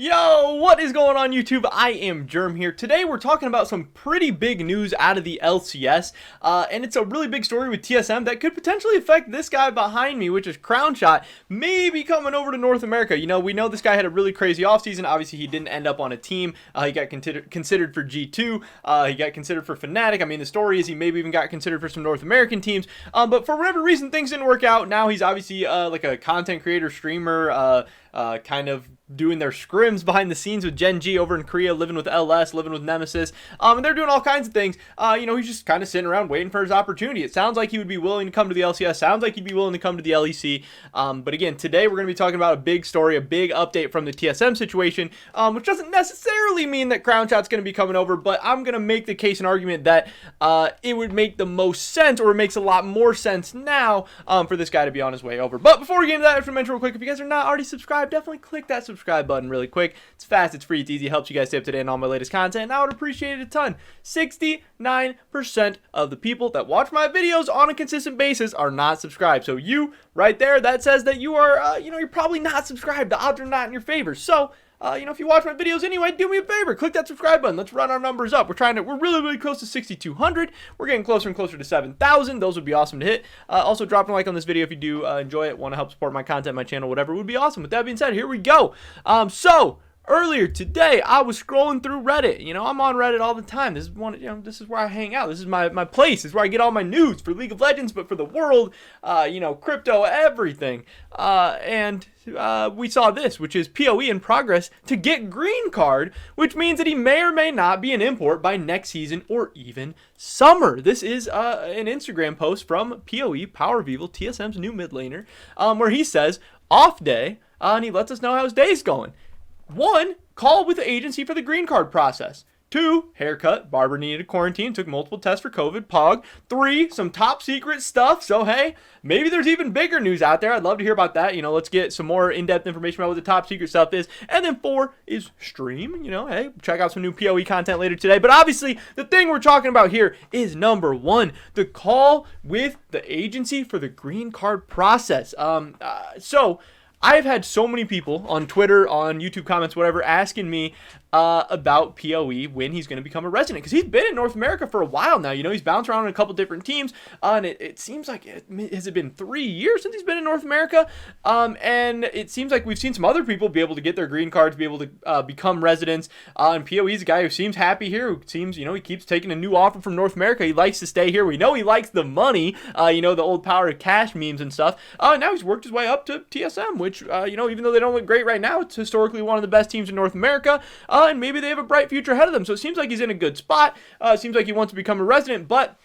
Yo, what is going on YouTube? I am Germ here. Today we're talking about some pretty big news out of the LCS, and it's a really big story with TSM that could potentially affect this guy behind me, which is Crownshot, maybe coming over to North America. You know, we know this guy had a really crazy offseason. Obviously, he didn't end up on a team. He got considered for G2. He got considered for Fnatic. I mean, the story is he maybe even got considered for some North American teams, but for whatever reason, things didn't work out. Now he's obviously like a content creator, streamer, kind of doing their scrims behind the scenes with Gen G over in Korea, living with LS, living with Nemesis, and they're doing all kinds of things. You know, he's just kind of sitting around waiting for his opportunity. It sounds like he would be willing to come to the LCS, sounds like he'd be willing to come to the LEC, but again, today we're going to be talking about a big story, a big update from the TSM situation, which doesn't necessarily mean that Crownshot's going to be coming over, but I'm going to make the case and argument that it would make the most sense, or it makes a lot more sense now, for this guy to be on his way over. But before we get into that, I have to mention real quick, if you guys are not already subscribed, definitely click that subscribe button really quick. It's fast, it's free, it's easy, it helps you guys stay up to date on all my latest content, and I would appreciate it a ton. 69% of the people that watch my videos on a consistent basis are not subscribed. So you, right there, that says that you are, you're probably not subscribed. The odds are not in your favor. So, if you watch my videos anyway, do me a favor, click that subscribe button. Let's run our numbers up. We're really close to 6,200. We're getting closer and closer to 7,000. Those would be awesome to hit. Also, drop a like on this video if you do enjoy it, want to help support my content, my channel, whatever would be awesome. With that being said, here we go. Earlier today, I was scrolling through Reddit. You know, I'm on Reddit all the time. This is this is where I hang out. This is my place. This is where I get all my news for League of Legends, but for the world, crypto, everything. We saw this, which is PoE in progress to get Greencard, which means that he may or may not be an import by next season or even summer. This is an Instagram post from PoE, Powerofevil, TSM's new mid laner, where he says, off day, and he lets us know how his day's going. 1, call with the agency for the Greencard process. 2, haircut, barber needed a quarantine, took multiple tests for COVID, pog. 3, some top secret stuff, so hey, maybe there's even bigger news out there. I'd love to hear about that. You know, let's get some more in-depth information about what the top secret stuff is. And then 4 is stream, hey, check out some new PoE content later today. But obviously, the thing we're talking about here is number 1, the call with the agency for the Greencard process. I've had so many people on Twitter, on YouTube comments, whatever, asking me about PoE when he's going to become a resident, because he's been in North America for a while now. You know, he's bounced around in a couple different teams, and it seems like has it been 3 years since he's been in North America? And it seems like we've seen some other people be able to get their green cards, be able to become residents. And PoE's a guy who seems happy here, who seems, he keeps taking a new offer from North America. He likes to stay here. We know he likes the money, the old power of cash memes and stuff. Now he's worked his way up to TSM, which, even though they don't look great right now, it's historically one of the best teams in North America. And maybe they have a bright future ahead of them. So it seems like he's in a good spot. It seems like he wants to become a resident, but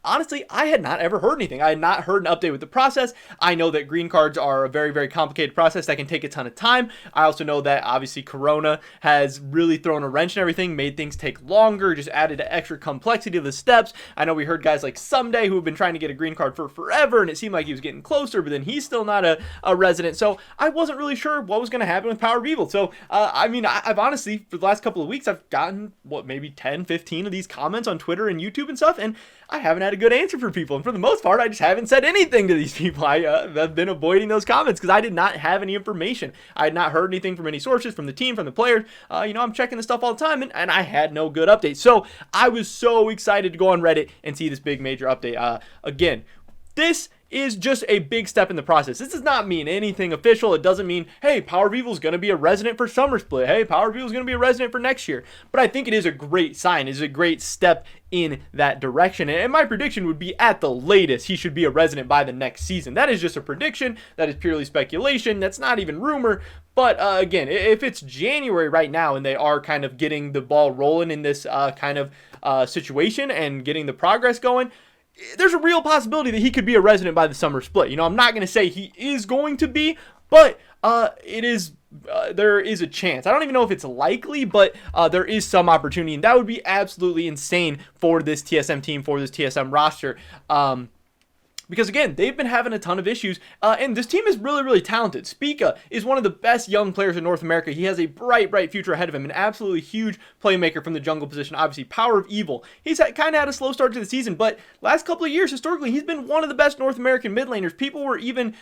honestly, I had not ever heard anything. I had not heard an update with the process. I know that green cards are a very complicated process that can take a ton of time. I also know that obviously Corona has really thrown a wrench in everything, made things take longer, just added extra complexity to the steps. I know we heard guys like Someday who have been trying to get a green card for forever, and it seemed like he was getting closer, but then he's still not a resident. So I wasn't really sure what was going to happen with Powerofevil. So, I've honestly, for the last couple of weeks, I've gotten, maybe 10, 15 of these comments on Twitter and YouTube and stuff, and I haven't had a good answer for people, and for the most part, I just haven't said anything to these people. I've been avoiding those comments because I did not have any information. I had not heard anything from any sources, from the team, from the players. I'm checking the stuff all the time, and I had no good updates. So I was so excited to go on Reddit and see this big major update. Again, this is just a big step in the process. This does not mean anything official. It doesn't mean, hey, Powerofevil is going to be a resident for Summer Split. Hey, Powerofevil is going to be a resident for next year. But I think it is a great sign. It is a great step in that direction. And my prediction would be, at the latest, he should be a resident by the next season. That is just a prediction. That is purely speculation. That's not even rumor. But again, if it's January right now and they are kind of getting the ball rolling in this kind of situation and getting the progress going, there's a real possibility that he could be a resident by the summer split. I'm not going to say he is going to be, but there is a chance. I don't even know if it's likely, but there is some opportunity, and that would be absolutely insane for this TSM team, for this TSM roster. Because again, they've been having a ton of issues, and this team is really, really talented. Spica is one of the best young players in North America. He has a bright, bright future ahead of him, an absolutely huge playmaker from the jungle position. Obviously, Powerofevil. He's kind of had a slow start to the season, but last couple of years, historically, he's been one of the best North American mid laners. People were even,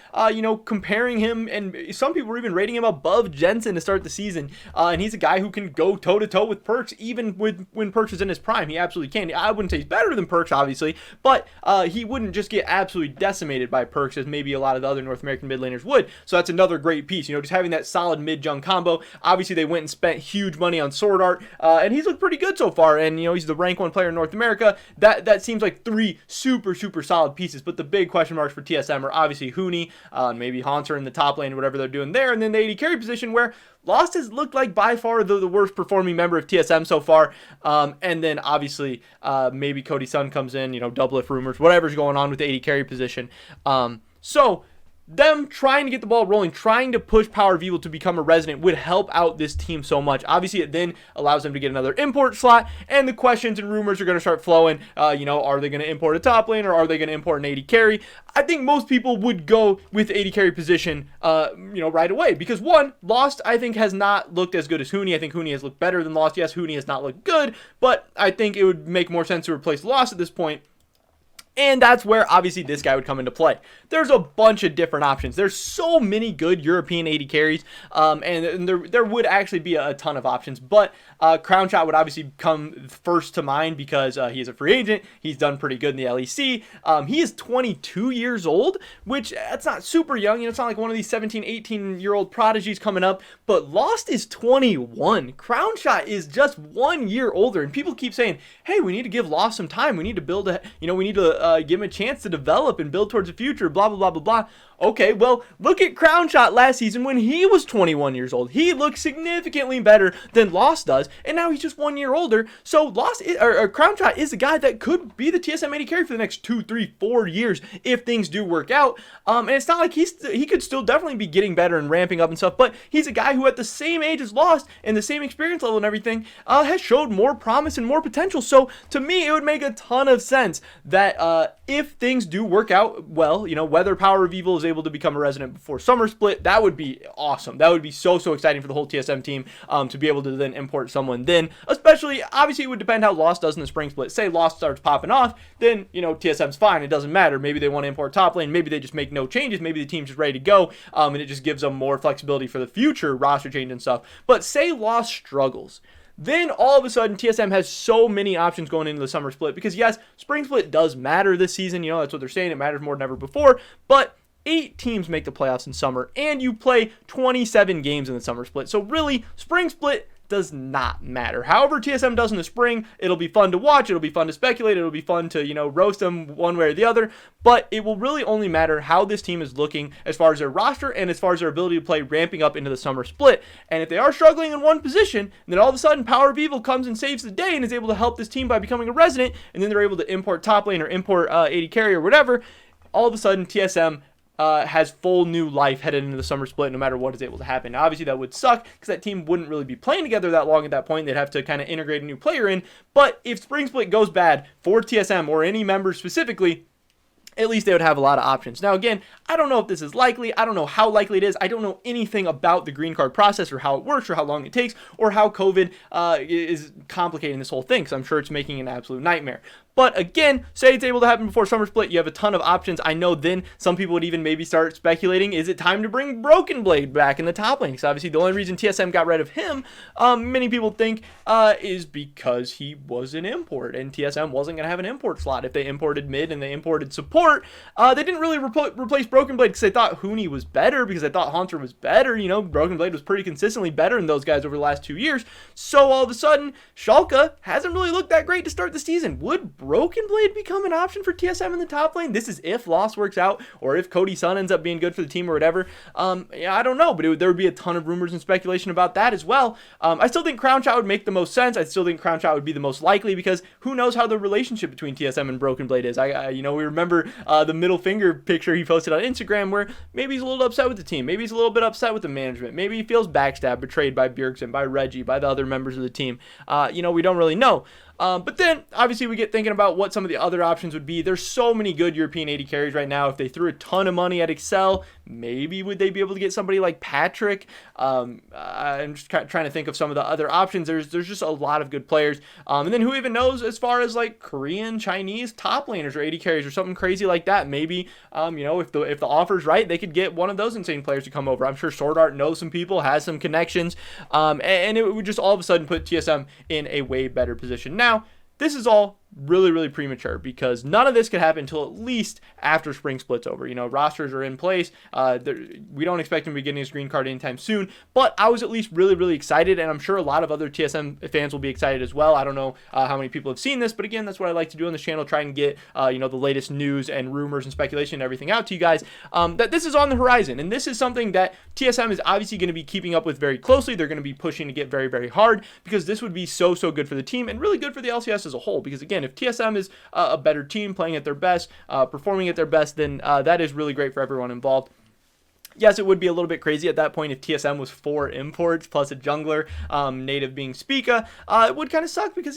comparing him, and some people were even rating him above Jensen to start the season. And he's a guy who can go toe-to-toe with Perks, even when Perks is in his prime. He absolutely can. I wouldn't say he's better than Perks, obviously, but he wouldn't just get absolutely decimated by Perks as maybe a lot of the other North American mid laners would. So that's another great piece, just having that solid mid-jung combo. Obviously, they went and spent huge money on Sword Art, and he's looked pretty good so far, and he's the rank 1 player in North America. That seems like 3 super, super solid pieces, but the big question marks for TSM are obviously Huni, maybe Haunter in the top lane, whatever they're doing there, and then the AD carry position, where Lost has looked like by far the worst performing member of TSM so far. And then obviously maybe Cody Sun comes in, double if rumors, whatever's going on with the AD carry position. So them trying to get the ball rolling, trying to push Powerofevil to become a resident would help out this team so much. Obviously, it then allows them to get another import slot, and the questions and rumors are going to start flowing. Are they going to import a top lane, or are they going to import an AD carry? I think most people would go with AD carry position, right away, because one, Lost, I think, has not looked as good as Huni. I think Huni has looked better than Lost. Yes, Huni has not looked good, but I think it would make more sense to replace Lost at this point. And that's where, obviously, this guy would come into play. There's a bunch of different options. There's so many good European AD carries, and there would actually be a ton of options. But Crownshot would obviously come first to mind because he is a free agent. He's done pretty good in the LEC. He is 22 years old, which that's not super young. It's not like one of these 17, 18-year-old prodigies coming up. But Lost is 21. Crownshot is just 1 year older. And people keep saying, hey, we need to give Lost some time. We need to build we need to give him a chance to develop and build towards the future, blah, blah, blah, blah, blah. Okay, well, look at Crownshot last season when he was 21 years old. He looked significantly better than Lost does, and now he's just 1 year older. So Crownshot is a guy that could be the TSM AD carry for the next 2, 3, 4 years if things do work out. And it's not like he could still definitely be getting better and ramping up and stuff, but he's a guy who at the same age as Lost and the same experience level and everything has showed more promise and more potential. So to me, it would make a ton of sense that if things do work out well, whether Powerofevil is able to become a resident before summer split, that would be awesome. That would be so exciting for the whole TSM team to be able to then import someone then, especially, obviously it would depend how Lost does in the spring split. Say Lost starts popping off, then TSM's fine, it doesn't matter. Maybe they want to import top lane, maybe they just make no changes, maybe the team's just ready to go, and it just gives them more flexibility for the future roster change and stuff. But say Lost struggles, then all of a sudden TSM has so many options going into the summer split, because yes, spring split does matter this season, that's what they're saying, it matters more than ever before, but 8 teams make the playoffs in summer, and you play 27 games in the summer split. So really, spring split does not matter. However TSM does in the spring, it'll be fun to watch, it'll be fun to speculate, it'll be fun to, roast them one way or the other, but it will really only matter how this team is looking as far as their roster and as far as their ability to play ramping up into the summer split. And if they are struggling in one position, then all of a sudden Powerofevil comes and saves the day and is able to help this team by becoming a resident, and then they're able to import top lane or import AD carry or whatever. All of a sudden TSM has full new life headed into the summer split, no matter what is able to happen. Now, obviously, that would suck because that team wouldn't really be playing together that long at that point. They'd have to kind of integrate a new player in. But if spring split goes bad for TSM or any member specifically, at least they would have a lot of options. Now, again, I don't know if this is likely. I don't know how likely it is. I don't know anything about the Greencard process or how it works or how long it takes or how COVID is complicating this whole thing, because I'm sure it's making an absolute nightmare. But again, say it's able to happen before summer split, you have a ton of options. I know then some people would even maybe start speculating, is it time to bring Broken Blade back in the top lane? Because obviously the only reason TSM got rid of him, many people think, is because he was an import, and TSM wasn't going to have an import slot. If they imported mid and they imported support, they didn't really replace Broken Blade because they thought Huni was better, because they thought Haunter was better. Broken Blade was pretty consistently better than those guys over the last 2 years. So all of a sudden, Schalke hasn't really looked that great to start the season. Would Broken Blade become an option for TSM in the top lane? This is if Lost works out, or if Cody Sun ends up being good for the team or whatever. I don't know, but there would be a ton of rumors and speculation about that as well. I still think Crownshot would make the most sense. I still think Crownshot would be the most likely, because who knows how the relationship between TSM and Broken Blade is. We remember the middle finger picture he posted on Instagram, where maybe he's a little upset with the team, maybe he's a little bit upset with the management, maybe he feels backstabbed, betrayed by Bjergsen, by Reggie, by the other members of the team. We don't really know. But then, obviously, we get thinking about what some of the other options would be. There's so many good European AD carries right now. If they threw a ton of money at Excel, maybe would they be able to get somebody like Patrick? I'm just trying to think of some of the other options. There's just a lot of good players. And then who even knows as far as like Korean, Chinese top laners or AD carries or something crazy like that. Maybe, if the offer's right, they could get one of those insane players to come over. I'm sure Sword Art knows some people, has some connections, and it would just all of a sudden put TSM in a way better position. Now, this is all really, really premature because none of this could happen until at least after spring split's over. Rosters are in place. We don't expect him to be getting his green card anytime soon, but I was at least really, really excited, and I'm sure a lot of other TSM fans will be excited as well. I don't know how many people have seen this, but again, that's what I like to do on this channel, try and get the latest news and rumors and speculation and everything out to you guys, that this is on the horizon, and this is something that TSM is obviously going to be keeping up with very closely. They're going to be pushing to get very, very hard because this would be so, so good for the team and really good for the LCS as a whole, because again, if TSM is a better team playing at their best, performing at their best, then that is really great for everyone involved. Yes, it would be a little bit crazy at that point if TSM was 4 imports plus a jungler, native being Spica. It would kind of suck because,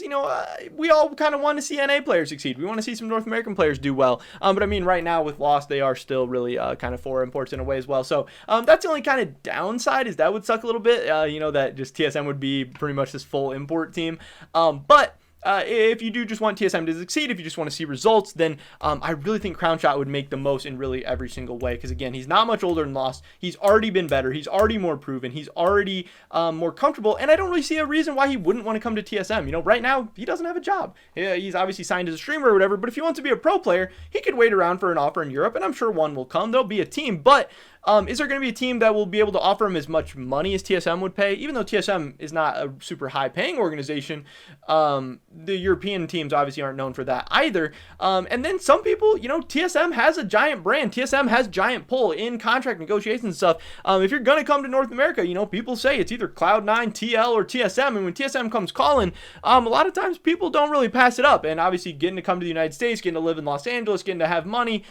we all kind of want to see NA players succeed. We want to see some North American players do well. But I mean, right now with Lost, they are still really kind of 4 imports in a way as well. So that's the only kind of downside, is that would suck a little bit, that just TSM would be pretty much this full import team. But if you do just want TSM to succeed, if you just want to see results, then I really think Crownshot would make the most in really every single way. Because again, he's not much older than Lost. He's already been better. He's already more proven. He's already more comfortable. And I don't really see a reason why he wouldn't want to come to TSM. Right now, he doesn't have a job. He's obviously signed as a streamer or whatever. But if he wants to be a pro player, he could wait around for an offer in Europe. And I'm sure one will come. There'll be a team. But is there going to be a team that will be able to offer him as much money as TSM would pay? Even though TSM is not a super high-paying organization, the European teams obviously aren't known for that either. And then some people, TSM has a giant brand. TSM has giant pull in contract negotiations and stuff. If you're going to come to North America, people say it's either Cloud9, TL, or TSM. And when TSM comes calling, a lot of times people don't really pass it up. And obviously getting to come to the United States, getting to live in Los Angeles, getting to have money,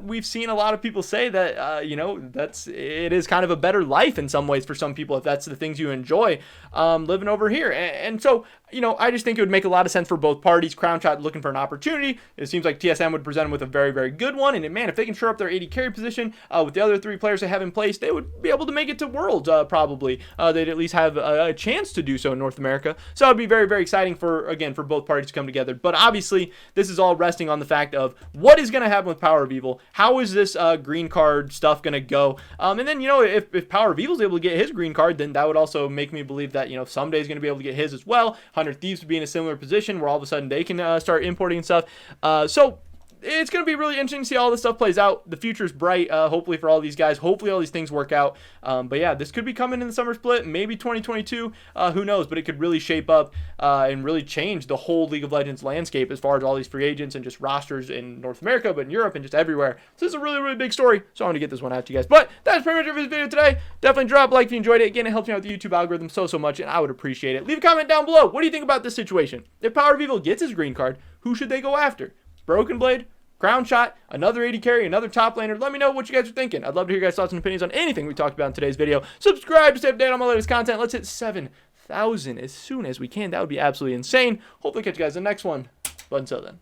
we've seen a lot of people say that, it is kind of a better life in some ways for some people if that's the things you enjoy living over here. And so, I just think it would make a lot of sense for both parties. Crownshot looking for an opportunity. It seems like TSM would present him with a very, very good one. And man, if they can shore up their AD carry position with the other 3 players they have in place, they would be able to make it to Worlds probably. They'd at least have a chance to do so in North America. So it would be very, very exciting for both parties to come together. But obviously, this is all resting on the fact of what is going to happen with Powerofevil. How is this green card stuff going to go? And then, if Powerofevil is able to get his green card, then that would also make me believe that, someday he's going to be able to get his as well. 100 Thieves would be in a similar position where all of a sudden they can start importing stuff. So it's going to be really interesting to see how all this stuff plays out. The future is bright, hopefully, for all these guys. Hopefully, all these things work out. But yeah, this could be coming in the summer split, maybe 2022. Who knows? But it could really shape up and really change the whole League of Legends landscape as far as all these free agents and just rosters in North America, but in Europe and just everywhere. So this is a really, really big story. So I want to get this one out to you guys. But that's pretty much it for this video today. Definitely drop a like if you enjoyed it. Again, it helps me out with the YouTube algorithm so much, and I would appreciate it. Leave a comment down below. What do you think about this situation? If Powerofevil gets his green card, who should they go after? Broken Blade, Crownshot, another AD carry, another top laner? Let me know what you guys are thinking. I'd love to hear your guys' thoughts and opinions on anything we talked about in today's video. Subscribe to stay updated on my latest content. Let's hit 7,000 as soon as we can. That would be absolutely insane. Hopefully catch you guys in the next one. But until then,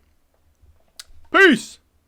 peace!